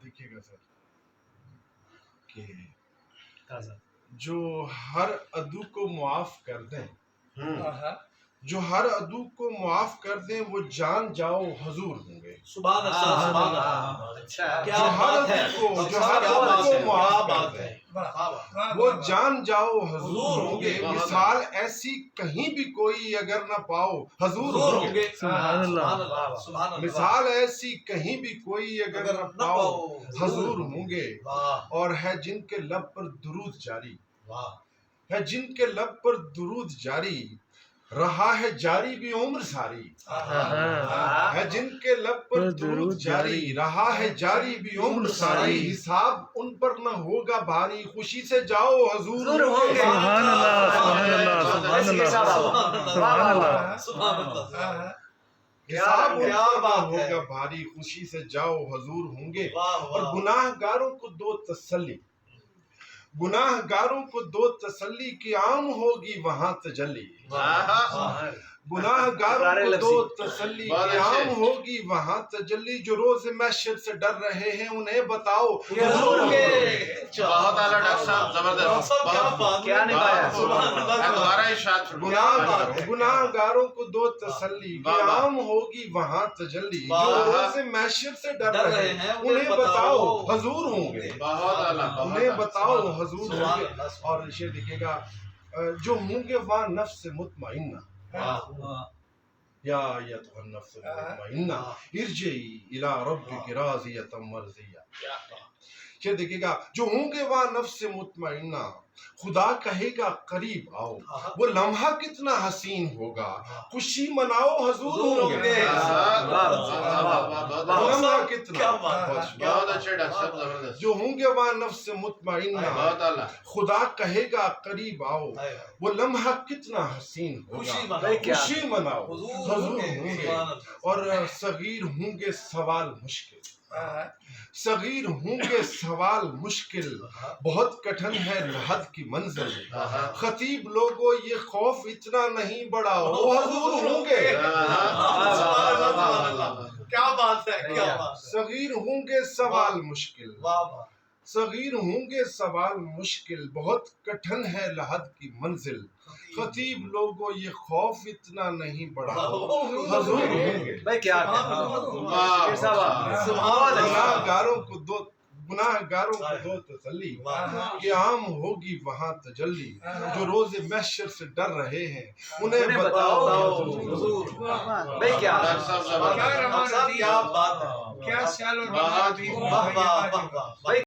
دیکھیے گا سر کہ جو ہر عدو کو معاف کر دیں، جو ہر عدو کو معاف کر دیں وہ جان جاؤ حضور ہوں گے. سبحان اللہ سبحان اللہ. جو ہر عدو کو معاف کر دیں وہ جان جاؤ حضور ہوں گے. مثال ایسی کہیں بھی کوئی اگر نہ پاؤ حضور ہوں گے. مثال ایسی کہیں بھی کوئی اگر نہ پاؤ حضور ہوں گے. اور ہے جن کے لب پر درود جاری، ہے جن کے لب پر درود جاری، رہا ہے جاری بھی عمر ساری. ہے جن کے لب پر درود جاری، رہا ہے جاری بھی عمر ساری. حساب ان پر نہ ہوگا بھاری، خوشی سے جاؤ حضور ہوں گے. سبحان اللہ سبحان اللہ سبحان اللہ سبحان اللہ سبحان اللہ. حساب ان پر نہ ہوگا بھاری، خوشی سے جاؤ حضور ہوں گے. اور گناہ گاروں کو دو تسلی، گناہ گاروں کو دو تسلی کی عام ہوگی وہاں تجلی. گناہ گاروں کو دو تسلی کی عام ہوگی وہاں تجلی. جو روز محشر سے ڈر رہے ہیں انہیں بتاؤ حضور ہوں گے. بہت اعلیٰ ڈاکٹر صاحب، زبردست. کیا نبھایا. دوبارہ ارشاد. گناہ گاروں کو دو تسلی کی عام ہوگی وہاں تجلی. جو روز محشر سے ڈر رہے ہیں انہیں بتاؤ حضور ہوں گے. بہت اعلیٰ. انہیں بتاؤ حضور ہوں گے. اور شعر دیکھیے گا، جو ہوں گے وہاں نفس مطمئنہ، یا ایتھا النفس المطمئنہ ارجعی الی ربک راضیۃ مرضیہ. یہ دیکھیے گا، جو ہوں گے وہاں نفس مطمئنہ، خدا کہے گا قریب آؤ. وہ لمحہ کتنا حسین ہوگا، خوشی مناؤ حضور ہوں گے. لمحہ کتنا، بہت اچھے ڈاکٹر صاحب، زبردست. جو ہوں گے وہاں نفس مطمئنہ، بہت اعلیٰ. خدا کہے گا قریب آؤ. وہ لمحہ کتنا حسین ہوگا، خوشی مناؤ حضور ہوں گے. اور صغیر ہوں گے سوال مشکل، صغیر ہوں گے سوال مشکل، بہت کٹھن ہے لحد کی منزل. خطیب لوگوں یہ خوف اتنا نہیں بڑا، وہ حضور ہوں گے. کیا بات ہے، کیا بات. صغیر ہوں گے سوال مشکل، صغیر ہوں گے سوال مشکل، بہت کٹھن ہے لحد کی منزل. خطیب لوگوں یہ خوف اتنا نہیں بڑا، حضور ہوں گے. گناہ گاروں کو دو تسلی کہ عام ہوگی وہاں تجلی. جو روز محشر سے ڈر رہے ہیں انہیں بتاؤ حضور. کیا ڈاکٹر صاحب، زبردست. بات ہے. کیا